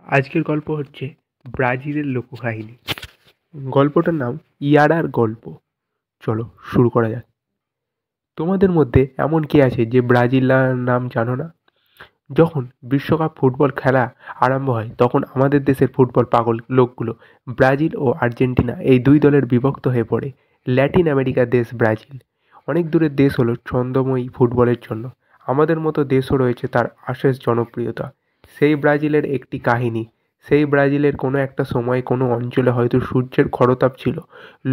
আজকের গল্প হচ্ছে ব্রাজিলের লোককাহিনী। গল্পটার নাম ইয়ারার গল্প। চলো শুরু করা যাক। তোমাদের মধ্যে এমন কে আছে যে ব্রাজিল নাম জানো না? যখন বিশ্বকাপ ফুটবল খেলা আরম্ভ হয় তখন আমাদের দেশের ফুটবল পাগল লোকগুলো ব্রাজিল ও আর্জেন্টিনা এই দুই দলের বিভক্ত হয়ে পড়ে। ল্যাটিন আমেরিকার দেশ ব্রাজিল অনেক দূরের দেশ হলো ছন্দময়ী ফুটবলের জন্য। আমাদের মতো দেশও রয়েছে তার অশেষ জনপ্রিয়তা। সেই ব্রাজিলের একটি কাহিনী। সেই ব্রাজিলের কোনো একটা সময় কোনো অঞ্চলে হয়তো সূর্যের খরতাপ ছিল।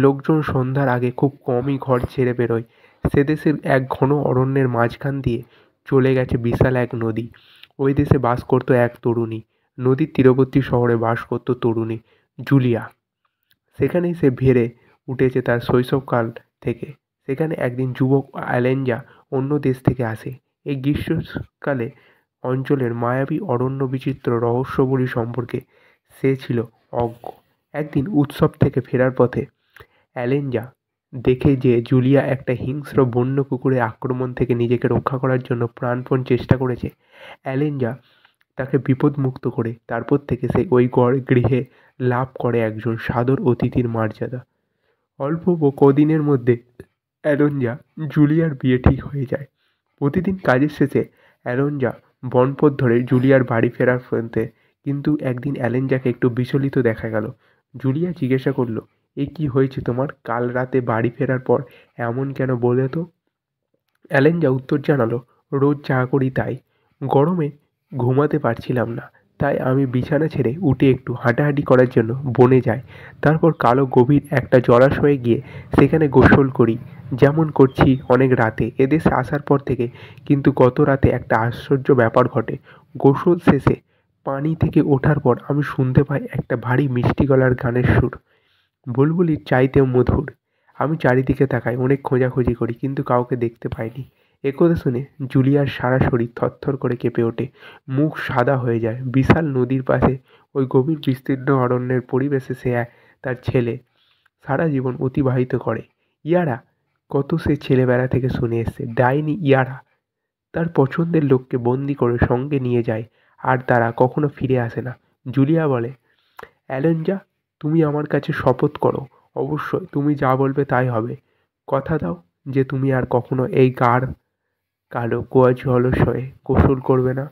লোকজন সন্ধ্যার আগে খুব কমই ঘর ছেড়ে বেরোয়। সে দেশের এক ঘন অরণ্যের মাঝখান দিয়ে চলে গেছে বিশাল এক নদী। ওই দেশে বাস করত এক তরুণী। নদীর তীরবর্তী শহরে বাস করত তরুণী জুলিয়া। সেখানেই সে বেড়ে উঠেছে তার শৈশবকাল থেকে। সেখানে একদিন যুবক অ্যালেঞ্জা অন্য দেশ থেকে আসে। এই গ্রীষ্মকালে অঞ্চলের মায়াবী অরণ্য বিচিত্র রহস্যবলী সম্পর্কে সে ছিল অজ্ঞ। একদিন উৎসব থেকে ফেরার পথে অ্যালেঞ্জা দেখে যে জুলিয়া একটা হিংস্র বন্য কুকুরের আক্রমণ থেকে নিজেকে রক্ষা করার জন্য প্রাণপণ চেষ্টা করেছে। অ্যালেঞ্জা তাকে বিপদমুক্ত করে তারপর থেকে সে ওই গৃহে লাভ করে একজন সাদর অতিথির মর্যাদা। অল্প কদিনের মধ্যে অ্যালেঞ্জা জুলিয়ার বিয়ে ঠিক হয়ে যায়। প্রতিদিন কাজের শেষে অ্যালেঞ্জা বনপথ ধরে জুলিয়ার বাড়ি ফেরার পথে কিন্তু একদিন অ্যালেঞ্জাকে একটু বিচলিত দেখা গেল। জুলিয়া জিজ্ঞাসা করলো, এ কি হয়েছে তোমার? কাল রাতে বাড়ি ফেরার পর এমন কেন বলে তো? অ্যালেঞ্জা উত্তর জানালো, রোজ যা করি তাই। গরমে ঘুমাতে পারছিলাম না, তাই আমি বিছানা ছেড়ে উঠে একটু হাঁটাহাঁটি করার জন্য বনে যাই। তারপর কালো গভীর একটা জলাশয়ে গিয়ে সেখানে গোসল করি, যেমন করছি অনেক রাতে এদেশে আসার পর থেকে। কিন্তু গত রাতে একটা আশ্চর্য ব্যাপার ঘটে। গোসল শেষে পানি থেকে ওঠার পর আমি শুনতে পাই একটা ভারী মিষ্টি গলার গানের সুর, বুলবুলির চাইতেও মধুর। আমি চারিদিকে তাকাই, অনেক খোঁজাখুঁজি করি, কিন্তু কাউকে দেখতে পাইনি। একথা শুনে জুলিয়ার সারা শরীর থরথর করে কেঁপে ওঠে, মুখ সাদা হয়ে যায়। বিশাল নদীর পাশে ওই গভীর বিস্তীর্ণ অরণ্যের পরিবেশে সে তার ছেলে সারা জীবন অতিবাহিত করে। ইয়ারা কত সে ছেলেবেলা থেকে শুনে এসছে, ডাইনি ইয়ারা তার পছন্দের লোককে বন্দি করে সঙ্গে নিয়ে যায়, আর তারা কখনো ফিরে আসে না। জুলিয়া বলে, অ্যালেঞ্জা, তুমি আমার কাছে শপথ করো, অবশ্যই তুমি যা বলবে তাই হবে। কথা দাও যে তুমি আর কখনো এই গাঢ় কালো কুয়া জলাশয়ে গোসল করবে না।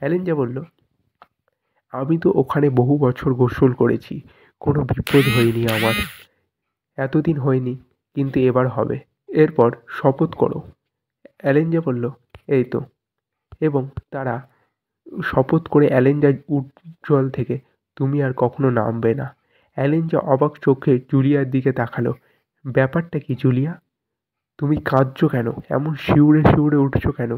অ্যালেঞ্জা বলল, আমি তো ওখানে বহু বছর গোসল করেছি, কোনো বিপদ হয়নি আমার। এতদিন হয়নি, কিন্তু এবার হবে। এরপর শপথ করো। অ্যালেঞ্জা বলল, এই তো। এবং তারা শপথ করে অ্যালেঞ্জার উজ্জ্বল থেকে তুমি আর কখনো নামবে না। অ্যালেঞ্জা অবাক চোখে জুলিয়ার দিকে তাকালো। ব্যাপারটা কি জুলিয়া? তুমি কাঁদছো কেন? এমন শিউরে শিউরে উঠছো কেন?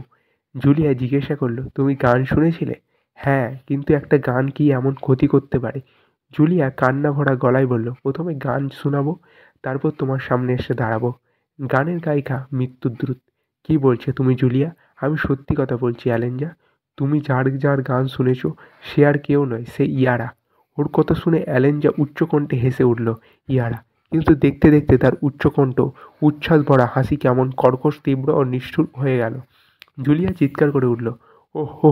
জুলিয়া জিজ্ঞাসা করলো, তুমি গান শুনেছিলে? হ্যাঁ, কিন্তু একটা গান কি এমন ক্ষতি করতে পারে? জুলিয়া কান্না ভরা গলায় বলল, প্রথমে গান শোনাবো, তারপর তোমার সামনে এসে দাঁড়াবো। গানের গায়িকা মৃত্যুদ্রুত। কি বলছো তুমি জুলিয়া? আমি সত্যি কথা বলছি অ্যালেঞ্জা। তুমি যার যার গান শুনেছো সে আর কেউ নয়, সে ইয়ারা। ওর কথা শুনে অ্যালেঞ্জা উচ্চকণ্ঠে হেসে উঠল। ইয়ারা, কিন্তু দেখতে দেখতে তার উচ্চকণ্ঠ উচ্ছ্বাস ভরা হাসি কেমন কর্কশ, তীব্র ও নিষ্ঠুর হয়ে গেল। জুলিয়া চিৎকার করে উঠল, ওহো,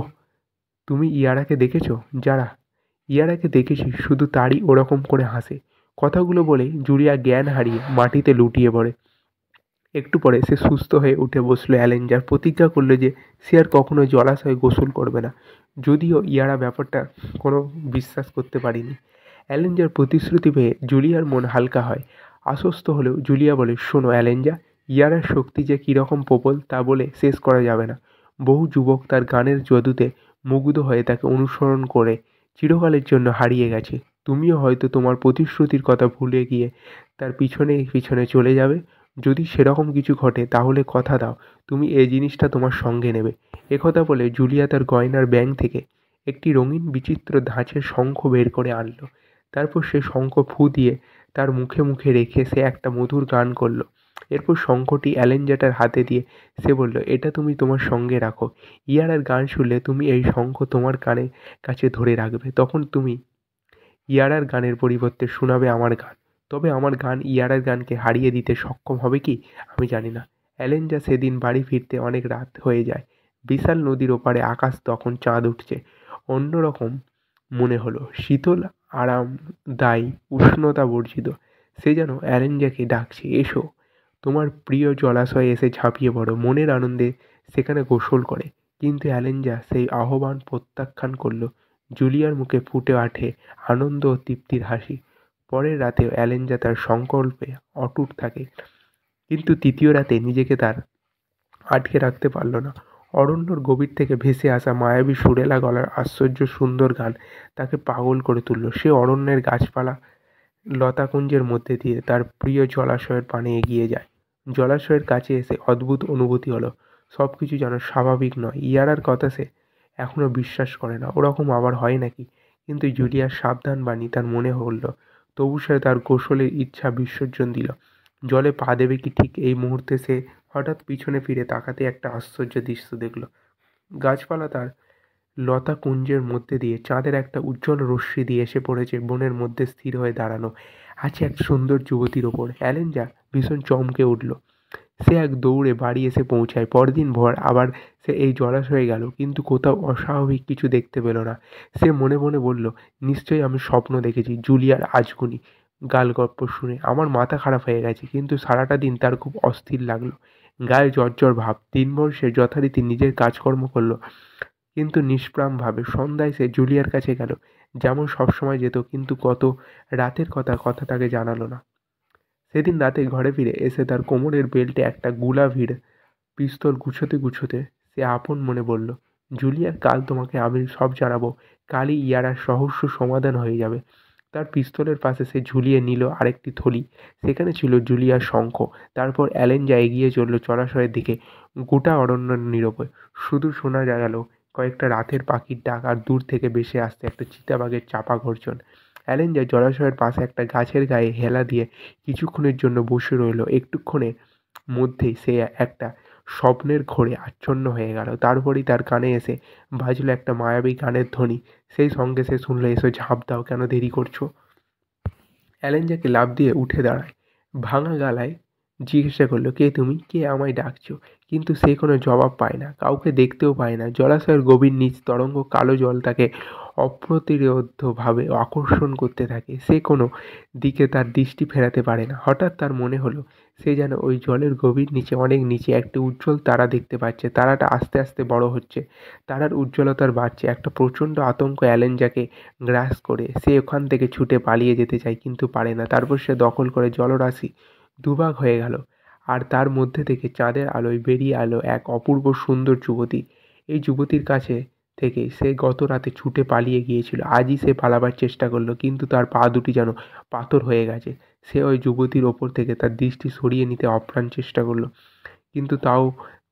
তুমি ইয়ারাকে দেখেছো? যারা ইয়ারাকে দেখেছি, শুধু তারই ওরকম করে হাসে। কথাগুলো বলে জুলিয়া জ্ঞান হারিয়ে মাটিতে লুটিয়ে পড়ে। একটু পরে সে সুস্থ হয়ে উঠে বসলো। অ্যালেঞ্জার প্রতিজ্ঞা করলো যে সে আর কখনো জলাশয়ে গোসল করবে না। যদিও ইয়ারা ব্যাপারটা কোনো বিশ্বাস করতে পারিনি। অ্যালেঞ্জার প্রতিশ্রুতি পেয়ে জুলিয়ার মন হালকা হয়। আশ্বস্ত হলেও জুলিয়া বলে, শোনো অ্যালেঞ্জা, ইয়ারার শক্তি যে কীরকম প্রবল তা বলে শেষ করা যাবে না। বহু যুবক তার গানের জাদুতে মুগ্ধ হয়ে তাকে অনুসরণ করে চিরকালের জন্য হারিয়ে গেছে। তুমিও হয়তো তোমার প্রতিশ্রুতির কথা ভুলে গিয়ে তার পিছনে পিছনে চলে যাবে। যদি সেরকম কিছু ঘটে তাহলে কথা দাও তুমি এই জিনিসটা তোমার সঙ্গে নেবে। একথা বলে জুলিয়া তার গয়নার ব্যাগ থেকে একটি রঙিন বিচিত্র ধাঁচের শঙ্খ বের করে আনলো। তারপর সে শঙ্খ ফু দিয়ে তার মুখে মুখে রেখে সে একটা মধুর গান করলো। এরপর শঙ্খটি অ্যালেঞ্জাটার হাতে দিয়ে সে বলল, এটা তুমি তোমার সঙ্গে রাখো। ইয়ারার গান শুনলে তুমি এই শঙ্খ তোমার কানে কাছে ধরে রাখবে। তখন তুমি ইয়ারার গানের পরিবর্তে শোনাবে আমার গান। তবে আমার গান ইয়ারার গানকে হারিয়ে দিতে সক্ষম হবে কি আমি জানি না। অ্যালেঞ্জা সেদিন বাড়ি ফিরতে অনেক রাত হয়ে যায়। বিশাল নদীর ওপারে আকাশ তখন চাঁদ উঠছে। অন্যরকম মনে হলো, শীতল, আরামদায়ী, উষ্ণতা বর্জিত। সে যেন অ্যালেঞ্জাকে ডাকছে, এসো, তোমার প্রিয় জলাশয়ে এসে ঝাঁপিয়ে পড়ো। মনের আনন্দে সেখানে গোসল করে। কিন্তু অ্যালেঞ্জা সেই আহ্বান প্রত্যাখ্যান করল। জুলিয়ার মুখে ফুটে ওঠে আনন্দ ও তৃপ্তির হাসি। পরের রাতেও অ্যালেঞ্জা তার সংকল্পে অটুট থাকে, কিন্তু তৃতীয় রাতে নিজেকে তার আটকে রাখতে পারল না। অরণ্যর গভীর থেকে ভেসে আসা মায়াবী সুরেলা গলার আশ্চর্য সুন্দর গান তাকে পাগল করে তুলল। সে অরণ্যের গাছপালা, লতাকুঞ্জের মধ্যে দিয়ে তার প্রিয় জলাশয়ের পানে এগিয়ে যায়। জলাশয়ের কাছে এসে অদ্ভুত অনুভূতি হলো, সব কিছু যেন স্বাভাবিক নয়। ইয়ারার কথা সে এখনো বিশ্বাস করে না, ওরকম আবার হয় নাকি? কিন্তু জুলিয়ার সাবধান বাণী তার মনে হলো। তবু সে তার গোসলের ইচ্ছা বিসর্জন দিল। জলে পা দেবে কি ঠিক এই মুহূর্তে সে হঠাৎ পিছনে ফিরে তাকাতে একটা আশ্চর্য দৃশ্য দেখল। গাছপালা তার লতাকুঞ্জের মধ্যে দিয়ে চাঁদের একটা উজ্জ্বল রশ্মি দিয়ে এসে পড়েছে বনের মধ্যে স্থির হয়ে দাঁড়ানো আছে এক সুন্দর যুবতীর ওপর। অ্যালেঞ্জা ভীষণ চমকে উঠল। সে এক দৌড়ে বাড়ি এসে পৌঁছায়। পরদিন ভোর আবার সে এই জলাশয়ে গেল, কিন্তু কোথাও অস্বাভাবিক কিছু দেখতে পেল না। সে মনে মনে বলল, নিশ্চয়ই আমি স্বপ্ন দেখেছি। জুলিয়ার আজগুনি গালগপ্প শুনে আমার মাথা খারাপ হয়ে গেছে। কিন্তু সারাটা দিন তার খুব অস্থির লাগলো, গায়ে জ্বর ভাব। দিনভর সে যথারীতি নিজের কাজকর্ম করলো, কিন্তু নিষ্প্রাণভাবে। সন্ধ্যায় সে জুলিয়ার কাছে গেল, যেমন সবসময় যেত, কিন্তু গত রাতের কথা তাকে জানালো না। সেদিন রাতে ঘরে ফিরে এসে তার কোমরের বেল্টে একটা গুলাভীর পিস্তল গুছোতে গুছোতে সে আপন মনে বলল, জুলিয়ার, কাল তোমাকে আমি সব জানাবো। কালই ইয়ারার রহস্য সমাধান হয়ে যাবে। তার পিস্তলের পাশে সে ঝুলিয়ে নিল আরেকটি থলি। সেখানে ছিল জুলিয়ার শঙ্খ। তারপর অ্যালেঞ্জা এগিয়ে চলল জলাশয়ের দিকে। গোটা অরণ্য নীরবে। শুধু শোনা গেল কয়েকটা রাতের পাখির ডাক আর দূর থেকে ভেসে আসতে একটা চিতাবাঘের চাপা গর্জন। অ্যালেঞ্জা জলাশয়ের পাশে একটা গাছের গায়ে হেলা দিয়ে কিছুক্ষণের জন্য বসে রইল। একটুক্ষণের মধ্যেই সে একটা স্বপ্নের ঘোরে আচ্ছন্ন হয়ে গেল। তারপরই তার কানে এসে বাজল একটা মায়াবী গানের ধ্বনি। সেই সঙ্গে সে শুনল, এসো, ঝাঁপ দাও, কেন দেরি করছো? অ্যালেঞ্জাকে লাফ দিয়ে উঠে দাঁড়ায়, ভাঙা গলায় জিজ্ঞাসা করলো, কে তুমি? কে আমায় ডাকছো? কিন্তু সে কোনো জবাব পায় না, কাউকে দেখতেও পায় না। জলাশয়ের গভীর নিচ তরঙ্গ কালো জল তাকে অপ্রতিরোধ্যভাবে আকর্ষণ করতে থাকে। সে কোনো দিকে তার দৃষ্টি ফেরাতে পারে না। হঠাৎ তার মনে হলো, সে যেন ওই জলের গভীর নিচে, অনেক নিচে একটি উজ্জ্বল তারা দেখতে পাচ্ছে। তারাটা আস্তে আস্তে বড় হচ্ছে, তারার উজ্জ্বলতার বাড়ছে। একটা প্রচণ্ড আতঙ্ক অ্যালেঞ্জাকে গ্রাস করে। সে ওখান থেকে ছুটে পালিয়ে যেতে চায়, কিন্তু পারে না। তারপর সে দখল করে জলরাশি দুভাগ হয়ে গেল, আর তার মধ্যে থেকে চাঁদের আলোয় বেরিয়ে এলো এক অপূর্ব সুন্দর যুবতী। এই যুবতীর কাছে থেকে সে গত রাতে ছুটে পালিয়ে গিয়েছিল। আজই সে পালাবার চেষ্টা করলো, কিন্তু তার পা দুটি যেন পাথর হয়ে গেছে। সে ওই যুবতীর ওপর থেকে তার দৃষ্টি সরিয়ে নিতে অপ্রাণ চেষ্টা করলো, কিন্তু তাও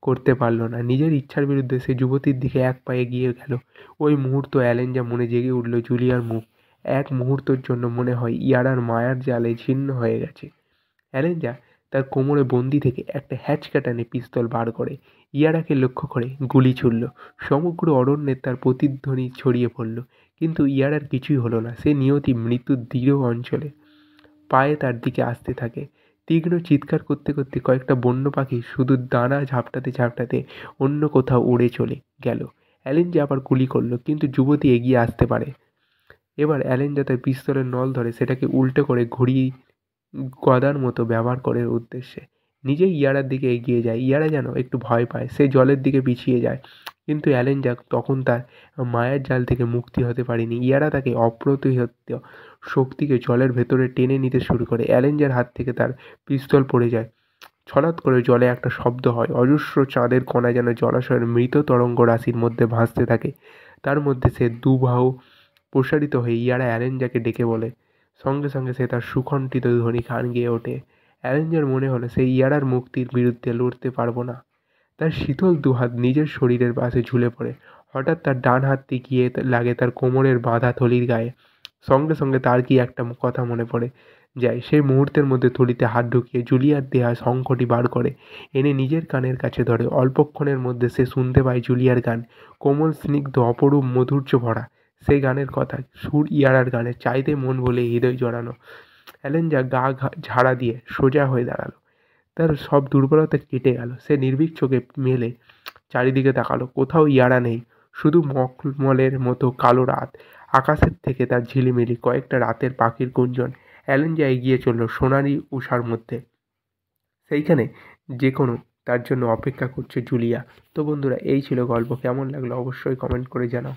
করতে পারল না। নিজের ইচ্ছার বিরুদ্ধে সে যুবতীর দিকে এক পা এগিয়ে গেল। ওই মুহূর্ত অ্যালেঞ্জা মনে জেগে উঠল জুলিয়ার মুখ। এক মুহূর্তের জন্য মনে হয় ইয়ারার মায়ার জালে ছিন্ন হয়ে গেছে। অ্যালেঞ্জা তার কোমরে বন্দি থেকে একটা হ্যাচকা টানে পিস্তল বার করে ইয়ারাকে লক্ষ্য করে গুলি ছুড়ল। সমগ্র অরণ্যে তার প্রতিধ্বনি ছড়িয়ে পড়ল, কিন্তু ইয়ারার কিছুই হলো না। সে নিয়তি মৃত্যুর দৃঢ় অঞ্চলে পায়ে তার দিকে আসতে থাকে। তীক্ষ্ণ চিৎকার করতে করতে কয়েকটা বন্য পাখি শুধু দানা ঝাপটাতে ঝাপটাতে অন্য কোথাও উড়ে চলে গেল। অ্যালেঞ্জা আবার গুলি করলো, কিন্তু যুবতী এগিয়ে আসতে পারে। এবার অ্যালেঞ্জা তার পিস্তলের নল ধরে সেটাকে উল্টো করে ঘুরিয়ে গদার মতো ব্যবহার করার উদ্দেশ্যে নিজেই ইয়ারার দিকে এগিয়ে যায়। ইয়ারা যেন একটু ভয় পায়, সে জলের দিকে পিছিয়ে যায়। কিন্তু অ্যালেঞ্জা তখন তার মায়ার জাল থেকে মুক্তি হতে পারেনি। ইয়ারা তাকে অপ্রতিহত শক্তিকে জলের ভেতরে টেনে নিতে শুরু করে। অ্যালেঞ্জার হাত থেকে তার পিস্তল পড়ে যায়। ছলাৎ করে জলে একটা শব্দ হয়। অজস্র চাঁদের কণা যেন জলাশয়ের মৃত তরঙ্গ রাশির মধ্যে ভাসতে থাকে। তার মধ্যে সে দুবাহু প্রসারিত হয়ে ইয়ারা অ্যালেঞ্জাকে ডেকে বলে। সঙ্গে সঙ্গে সে তার সুকণ্ঠিত ধ্বনি গান গেয়ে ওঠে। অ্যালেঞ্জার মনে হলো সে ইয়ারার মুক্তির বিরুদ্ধে লড়তে পারবো না। তার শীতল দুহাত নিজের শরীরের পাশে ঝুলে পড়ে। হঠাৎ তার ডান হাতটি গিয়ে লাগে তার কোমরের বাঁধা থলির গায়ে। সঙ্গে সঙ্গে তার কি একটা কথা মনে পড়ে যায়। সেই মুহূর্তের মধ্যে থলিতে হাত ঢুকিয়ে জুলিয়ার দেয়া শঙ্খটি বার করে এনে নিজের কানের কাছে ধরে। অল্পক্ষণের মধ্যে সে শুনতে পায় জুলিয়ার গান, কোমল, স্নিগ্ধ, অপরূপ মাধুর্য ভরা। সেই গানের কথা, সুর ইয়ারার গানের, চাইতে মন বলে হৃদয় জড়ানো। অ্যালেঞ্জা গা ঝাড়া দিয়ে সোজা হয়ে দাঁড়ালো। তার সব দুর্বলতা কেটে গেল। সে নির্ভীক চোখে মেলে চারিদিকে তাকালো। কোথাও ইয়ারা নেই, শুধু মখমলের মতো কালো রাত। আকাশের থেকে তার ঝিলিমিলি কয়েকটা রাতের পাখির গুঞ্জন অ্যালেঞ্জা এগিয়ে চলল সোনালি উষার মধ্যে। সেইখানে যে কোনো তার জন্য অপেক্ষা করছে জুলিয়া। তো বন্ধুরা, এই ছিল গল্প। কেমন লাগলো অবশ্যই কমেন্ট করে জানাও।